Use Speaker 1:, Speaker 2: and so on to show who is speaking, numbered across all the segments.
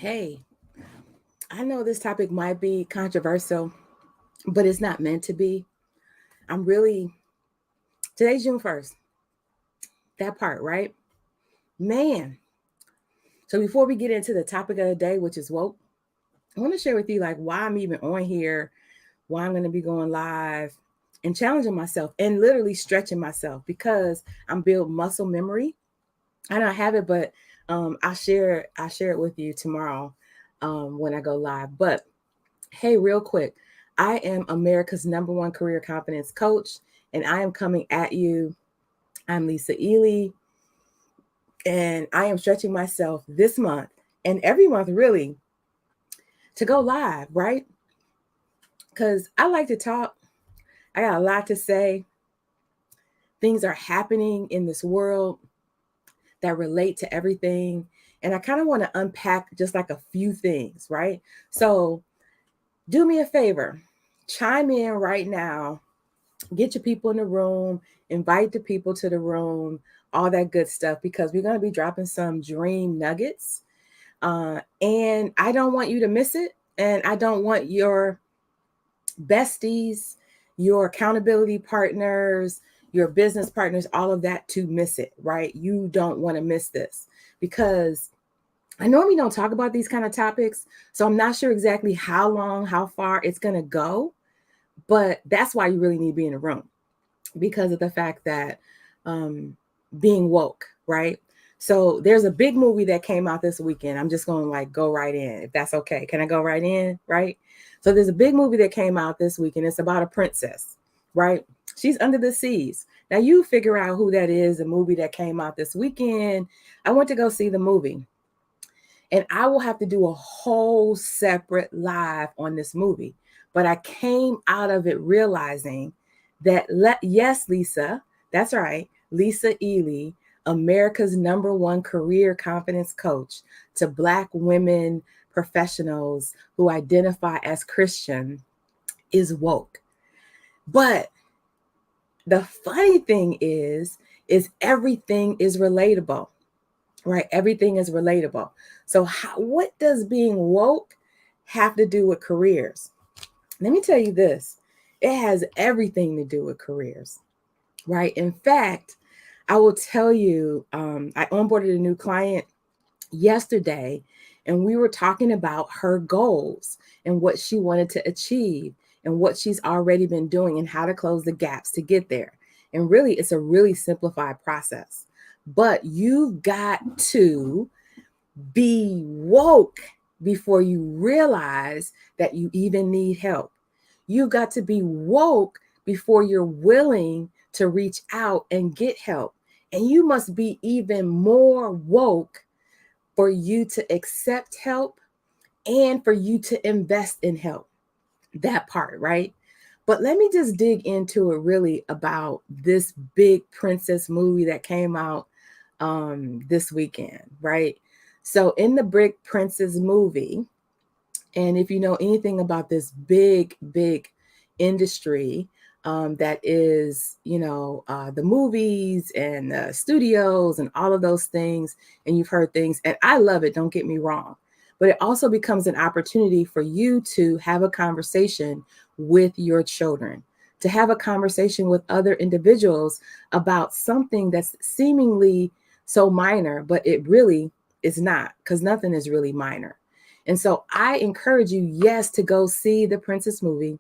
Speaker 1: Hey, I know this topic might be controversial, but it's not meant to be. I'm really, today's June 1st, that part, right? Man. So before we get into the topic of the day, which is woke, I want to share with you like why I'm even on here, why I'm going to be going live and challenging myself and literally stretching myself because I'm build muscle memory. I don't have it, but I'll share it with you tomorrow when I go live. But hey, real quick, I am America's #1 career confidence coach, and I am coming at you. I'm Lisa Ely, and I am stretching myself this month and every month, really, to go live, right? Because I like to talk, I got a lot to say. Things are happening in this world that relate to everything. And I kind of want to unpack just like a few things, right? So, do me a favor, chime in right now, get your people in the room, invite the people to the room, all that good stuff, because we're going to be dropping some dream nuggets. And I don't want you to miss it. And I don't want your besties, your accountability partners, your business partners, all of that to miss it, right? You don't want to miss this because I normally don't talk about these kind of topics. So I'm not sure exactly how long, how far it's going to go. But that's why you really need to be in the room because of the fact that um, being woke, right? So there's a big movie that came out this weekend. I'm just going to like go right in, if that's okay. Can I go right in? Right. So there's a big movie that came out this weekend. It's about a princess, right? She's under the seas. Now you figure out who that is, a movie that came out this weekend. I went to go see the movie. And I will have to do a whole separate live on this movie. But I came out of it realizing that, yes, Lisa, that's right, Lisa Ely, America's #1 career confidence coach to Black women professionals who identify as Christian, is woke. But the funny thing is everything is relatable, right? Everything is relatable. So, what does being woke have to do with careers? Let me tell you this, it has everything to do with careers, right? In fact, I will tell you, I onboarded a new client yesterday, and we were talking about her goals and what she wanted to achieve and what she's already been doing and how to close the gaps to get there. And really, it's a really simplified process. But you've got to be woke before you realize that you even need help. You've got to be woke before you're willing to reach out and get help. And you must be even more woke for you to accept help and for you to invest in help. That part, right? But let me just dig into it really about this big princess movie that came out this weekend, right? So, in the Big Princess movie, and if you know anything about this big industry that is, the movies and the studios and all of those things, and you've heard things, and I love it, don't get me wrong. But it also becomes an opportunity for you to have a conversation with your children, to have a conversation with other individuals about something that's seemingly so minor, but it really is not, because nothing is really minor. And so I encourage you, yes, to go see the Princess movie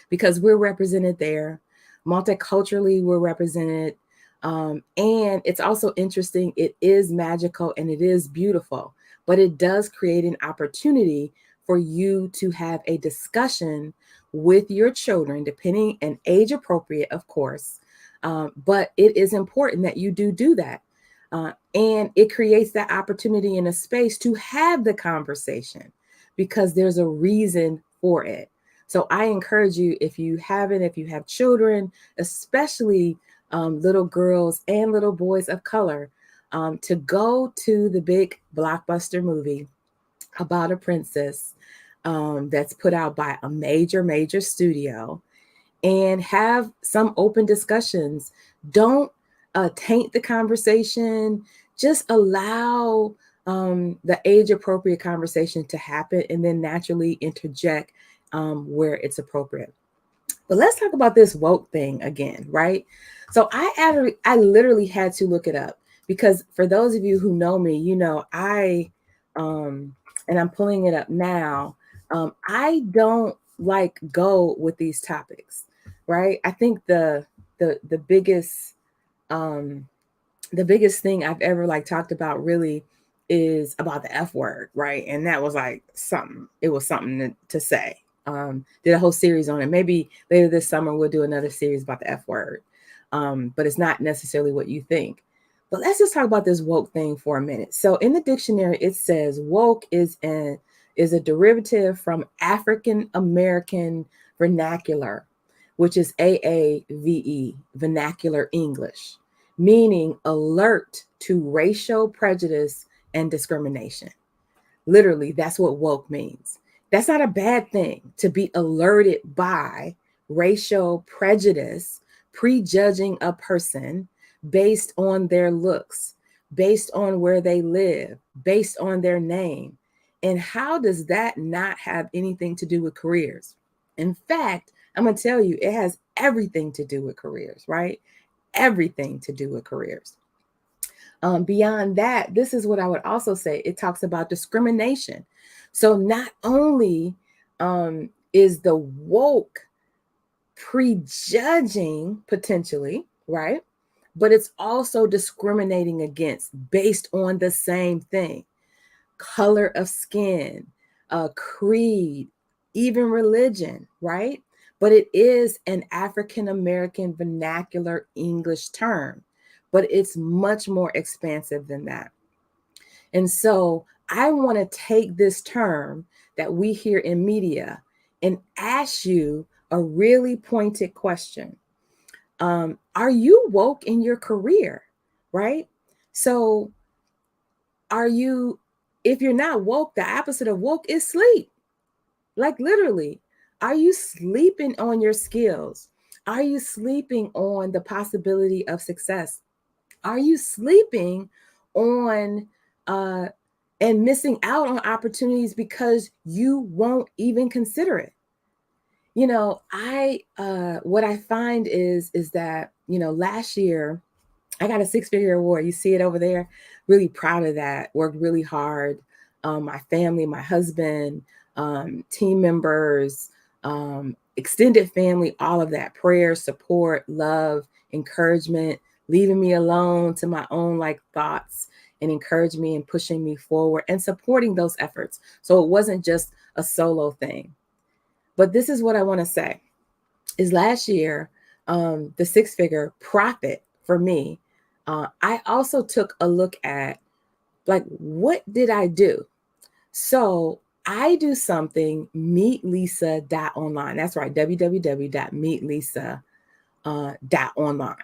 Speaker 1: because we're represented there. Multiculturally, we're represented. And it's also interesting. It is magical and it is beautiful, but it does create an opportunity for you to have a discussion with your children, depending and age appropriate, of course. But it is important that you do that. And it creates that opportunity in a space to have the conversation because there's a reason for it. So I encourage you, if you have children, especially little girls and little boys of color, to go to the big blockbuster movie about a princess that's put out by a major studio and have some open discussions. Don't taint the conversation. Just allow the age appropriate conversation to happen and then naturally interject where it's appropriate. But let's talk about this woke thing again, right? So I literally had to look it up because for those of you who know me, you know um and I'm pulling it up now. I don't like go with these topics, right? I think the um the biggest thing I've ever like talked about really is about the F word, right? And that was like something, it was something to say. Did a whole series on it. Maybe later this summer we'll do another series about the F word. But it's not necessarily what you think. But let's just talk about this woke thing for a minute. So in the dictionary, it says woke is a derivative from African American vernacular, which is AAVE, vernacular English, meaning alert to racial prejudice and discrimination. Literally, that's what woke means. That's not a bad thing to be alerted by racial prejudice, prejudging a person based on their looks, based on where they live, based on their name. And how does that not have anything to do with careers? In fact, I'm going to tell you, it has everything to do with careers, right? Everything to do with careers. Beyond that, this is what I would also say. It talks about discrimination. So not only is the woke prejudging potentially, right? But it's also discriminating against based on the same thing: color of skin, creed, even religion, right? But it is an African American vernacular English term, but it's much more expansive than that. And so I want to take this term that we hear in media and ask you a really pointed question. Are you woke in your career? Right? So, are you, if you're not woke, the opposite of woke is sleep. Like literally, are you sleeping on your skills? Are you sleeping on the possibility of success? Are you sleeping on uh, and missing out on opportunities because you won't even consider it? You know, I what I find is that, you know, last year I got a six-figure award. You see it over there. Really proud of that. Worked really hard. My family, my husband, team members, extended family, all of that. Prayer, support, love, encouragement, leaving me alone to my own like thoughts and encouraging me and pushing me forward and supporting those efforts. So it wasn't just a solo thing. But this is what I want to say is last year, the six-figure profit for me, I also took a look at like, what did I do? So I do something, meetlisa.online. That's right, www.meetlisa.online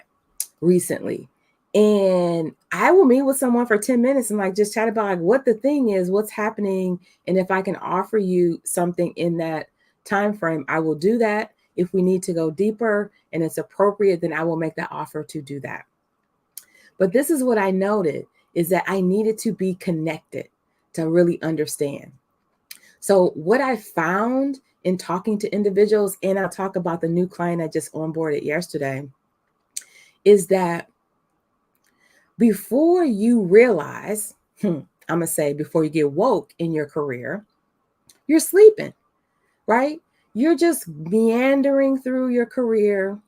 Speaker 1: recently. And I will meet with someone for 10 minutes and like just chat about like what the thing is, what's happening. And if I can offer you something in that time frame, I will do that. If we need to go deeper and it's appropriate, then I will make that offer to do that. But this is what I noted is that I needed to be connected to really understand. So what I found in talking to individuals, and I'll talk about the new client I just onboarded yesterday, is that before you realize, I'm going to say before you get woke in your career, you're sleeping, right? You're just meandering through your career,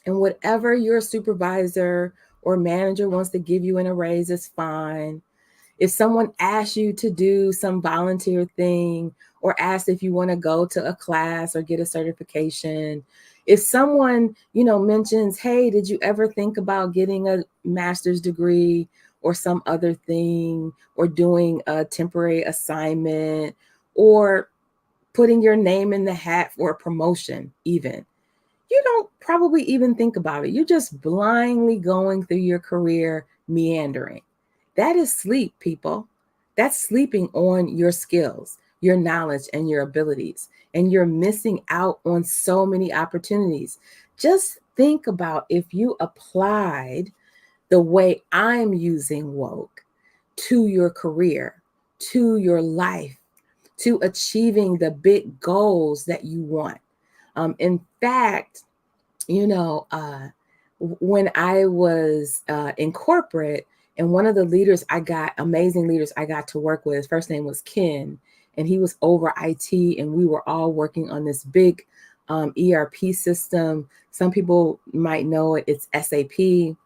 Speaker 1: and whatever your supervisor or manager wants to give you in a raise is fine. If someone asks you to do some volunteer thing or asks if you want to go to a class or get a certification, if someone, you know, mentions, hey, did you ever think about getting a master's degree or some other thing, or doing a temporary assignment, or putting your name in the hat for a promotion, even, you don't probably even think about it. You're just blindly going through your career, meandering. That is sleep, people. That's sleeping on your skills, your knowledge, and your abilities. And you're missing out on so many opportunities. Just think about if you applied the way I'm using woke to your career, to your life, to achieving the big goals that you want. In fact, you know, when I was in corporate, and one of the leaders amazing leaders I got to work with, his first name was Ken, and he was over IT, and we were all working on this big ERP system. Some people might know it, it's SAP.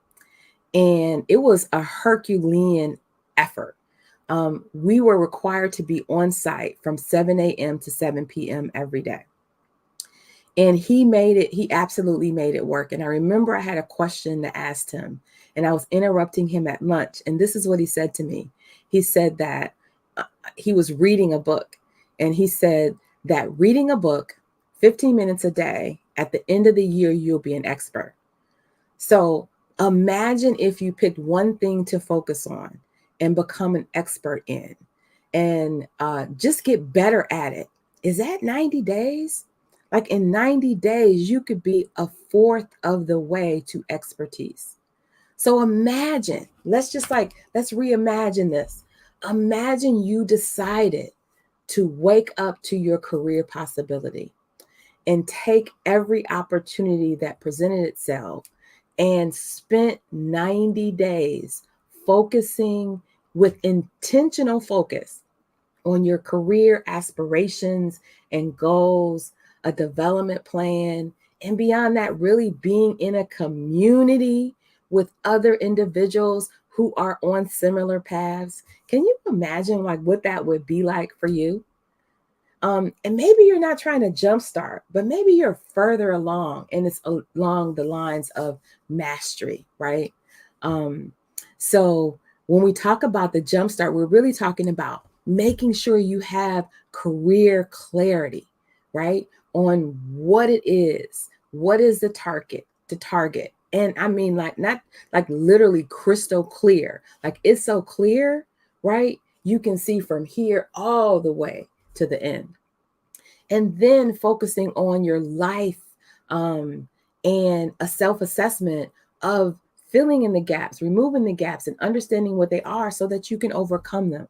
Speaker 1: And it was a Herculean effort. We were required to be on site from 7 a.m. to 7 p.m. every day. And he absolutely made it work. And I remember I had a question to ask him, and I was interrupting him at lunch. And this is what he said to me. He said that he was reading a book, and he said that reading a book 15 minutes a day, at the end of the year, you'll be an expert. So imagine if you picked one thing to focus on and become an expert in, and just get better at it. Is that 90 days? Like in 90 days, you could be a fourth of the way to expertise. So imagine, let's reimagine this. Imagine you decided to wake up to your career possibility and take every opportunity that presented itself and spent 90 days focusing with intentional focus on your career aspirations and goals, a development plan, and beyond that, really being in a community with other individuals who are on similar paths. Can you imagine like what that would be like for you? And maybe you're not trying to jumpstart, but maybe you're further along, and it's along the lines of mastery, right? So when we talk about the jumpstart, we're really talking about making sure you have career clarity, right? On what it is, what is the target. And I mean, like, not like literally crystal clear, like it's so clear, right? You can see from here all the way to the end. And then focusing on your life, and a self-assessment of filling in the gaps, removing the gaps, and understanding what they are so that you can overcome them.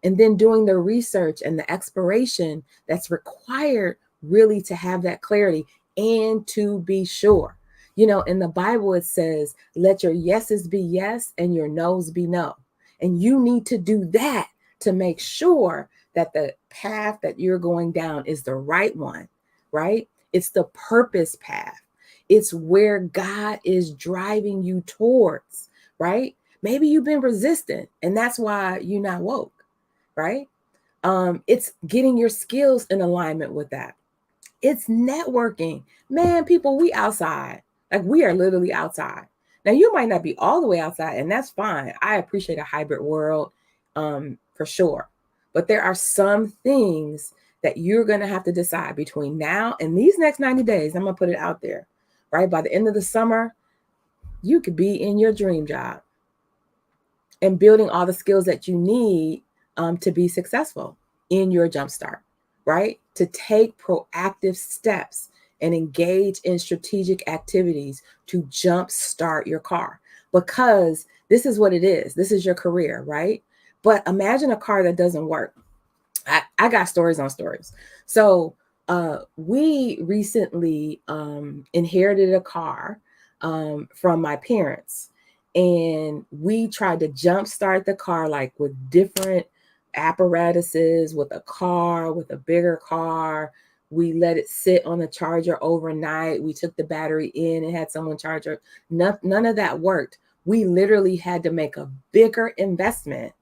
Speaker 1: And then doing the research and the exploration that's required really to have that clarity and to be sure. You know, in the Bible, it says, let your yeses be yes and your no's be no. And you need to do that to make sure that the path that you're going down is the right one, right? It's the purpose path. It's where God is driving you towards, right? Maybe you've been resistant and that's why you're not woke, right? It's getting your skills in alignment with that. It's networking. Man, people, we outside. Like we are literally outside. Now you might not be all the way outside, and that's fine. I appreciate a hybrid world, for sure. But there are some things that you're going to have to decide between now and these next 90 days. I'm going to put it out there, right? By the end of the summer, you could be in your dream job and building all the skills that you need to be successful in your jumpstart, right? To take proactive steps and engage in strategic activities to jumpstart your car. Because this is what it is. This is your career, right? But imagine a car that doesn't work. I got stories on stories. So we recently inherited a car from my parents. And we tried to jumpstart the car like with different apparatuses, with a car, with a bigger car. We let it sit on the charger overnight. We took the battery in and had someone charge it. None of that worked. We literally had to make a bigger investment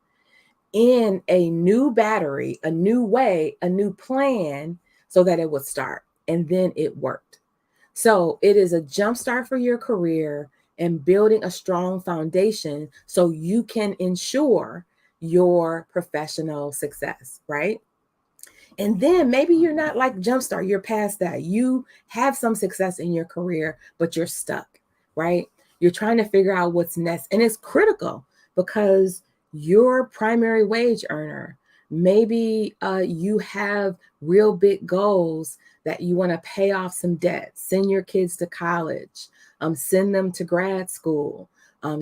Speaker 1: in a new battery, a new way, a new plan so that it would start. And then it worked. So it is a jumpstart for your career and building a strong foundation so you can ensure your professional success, right? And then maybe you're not like jumpstart, you're past that. You have some success in your career, but you're stuck, right? You're trying to figure out what's next. And it's critical because your primary wage earner, maybe you have real big goals that you want to pay off some debt, send your kids to college, send them to grad school,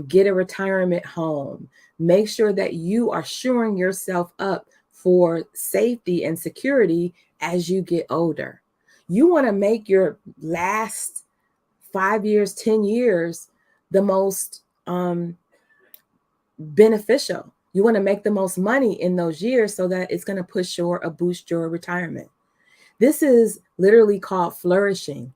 Speaker 1: get a retirement home. Make sure that you are shoring yourself up for safety and security as you get older. You want to make your last 5 years, 10 years the most beneficial. You want to make the most money in those years so that it's going to push or boost your retirement. This is literally called flourishing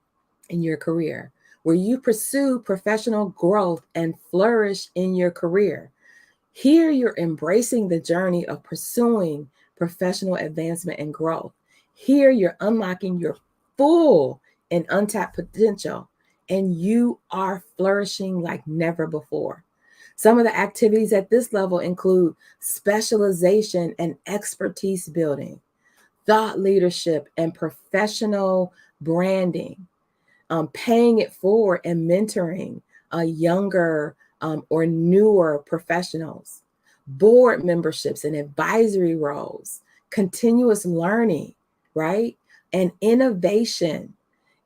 Speaker 1: in your career, where you pursue professional growth and flourish in your career. Here, you're embracing the journey of pursuing professional advancement and growth. Here, you're unlocking your full and untapped potential, and you are flourishing like never before. Some of the activities at this level include specialization and expertise building, thought leadership and professional branding, paying it forward and mentoring younger or newer professionals, board memberships and advisory roles, continuous learning, right? And innovation.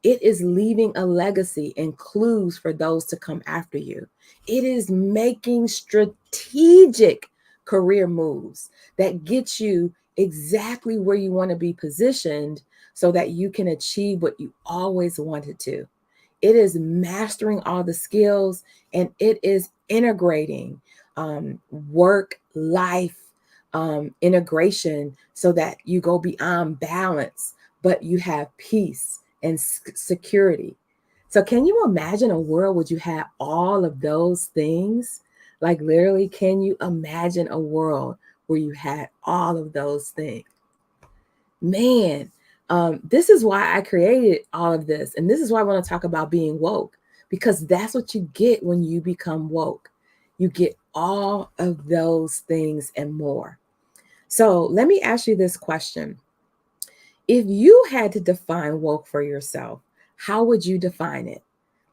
Speaker 1: It is leaving a legacy and clues for those to come after you. It is making strategic career moves that get you exactly where you want to be positioned so that you can achieve what you always wanted to. It is mastering all the skills, and it is integrating work life integration so that you go beyond balance, but you have peace and security. So, can you imagine a world where you have all of those things? Like, literally, can you imagine a world where you had all of those things? Man, this is why I created all of this. And this is why I want to talk about being woke, because that's what you get when you become woke. You get all of those things and more. So let me ask you this question. If you had to define woke for yourself, how would you define it?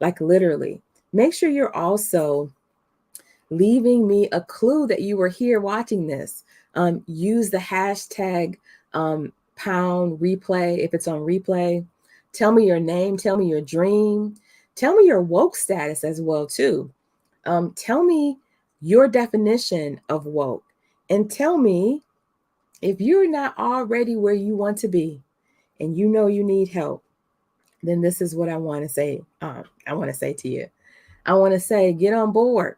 Speaker 1: Like, literally, make sure you're also leaving me a clue that you were here watching this. Use the hashtag pound replay if it's on replay. Tell me your name, tell me your dream, tell me your woke status as well too. Tell me your definition of woke, and tell me if you're not already where you want to be and you know you need help. Then this is what I want to say. I want to say to you. I want to say, get on board.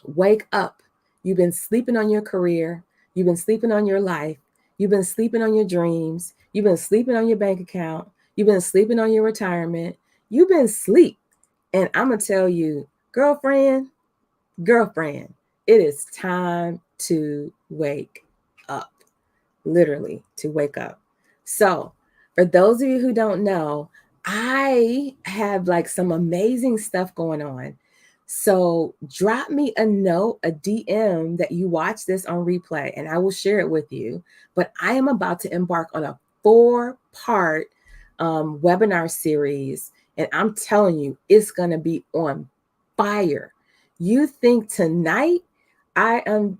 Speaker 1: Wake up. You've been sleeping on your career. You've been sleeping on your life. You've been sleeping on your dreams. You've been sleeping on your bank account. You've been sleeping on your retirement. You've been sleep. And I'm going to tell you, girlfriend, it is time to wake up. Literally, to wake up. So, for those of you who don't know, I have like some amazing stuff going on. So drop me a note, a DM that you watch this on replay, and I will share it with you. But I am about to embark on a 4-part webinar series, and I'm telling you, it's going to be on fire. You think tonight I am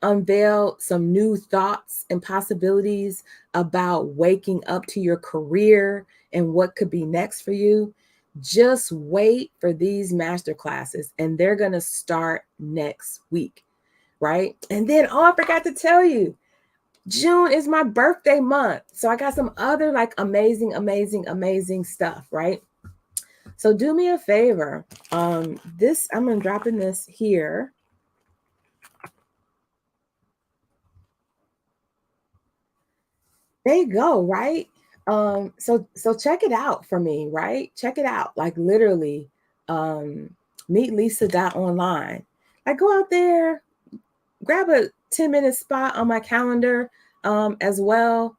Speaker 1: unveil some new thoughts and possibilities about waking up to your career and what could be next for you? Just wait for these master classes, and they're going to start next week, right? And then, oh, I forgot to tell you, June is my birthday month. So I got some other like amazing stuff, right? So do me a favor. I'm dropping this here. There you go, right? So check it out for me, right? Check it out. Like, literally, meet Lisa.online. Like, go out there, grab a 10-minute spot on my calendar as well,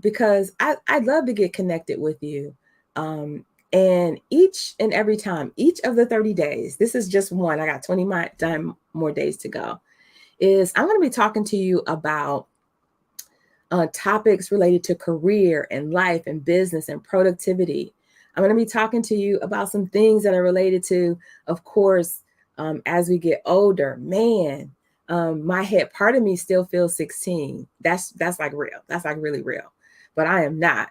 Speaker 1: because I'd love to get connected with you. And each and every time, each of the 30 days, this is just one, I got 20 more days to go, is I'm going to be talking to you about topics related to career and life and business and productivity. I'm going to be talking to you about some things that are related to, of course, as we get older, man, my head part of me still feels 16. That's like real. That's like really real, but I am not.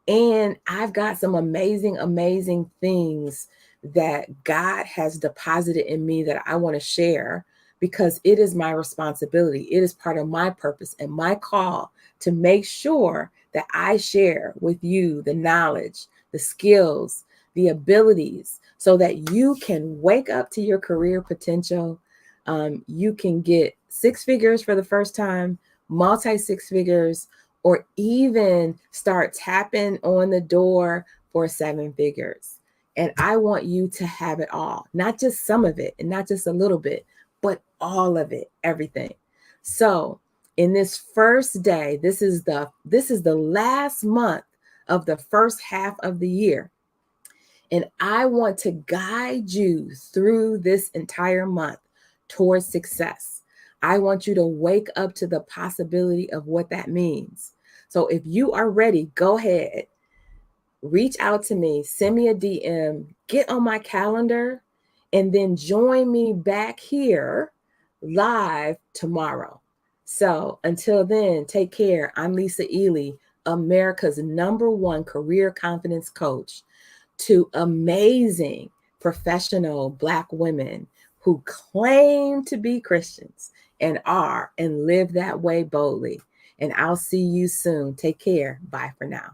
Speaker 1: And I've got some amazing things that God has deposited in me that I want to share, because it is my responsibility. It is part of my purpose and my call to make sure that I share with you the knowledge, the skills, the abilities, so that you can wake up to your career potential. You can get 6 figures for the first time, multi 6 figures, or even start tapping on the door for 7 figures. And I want you to have it all, not just some of it and not just a little bit, but all of it, everything. So in this first day, this is the last month of the first half of the year. And I want to guide you through this entire month towards success. I want you to wake up to the possibility of what that means. So if you are ready, go ahead, reach out to me, send me a DM, get on my calendar, and then join me back here live tomorrow. So until then, take care. I'm Lisa Ely, America's #1 career confidence coach to amazing professional Black women who claim to be Christians and are and live that way boldly. And I'll see you soon. Take care. Bye for now.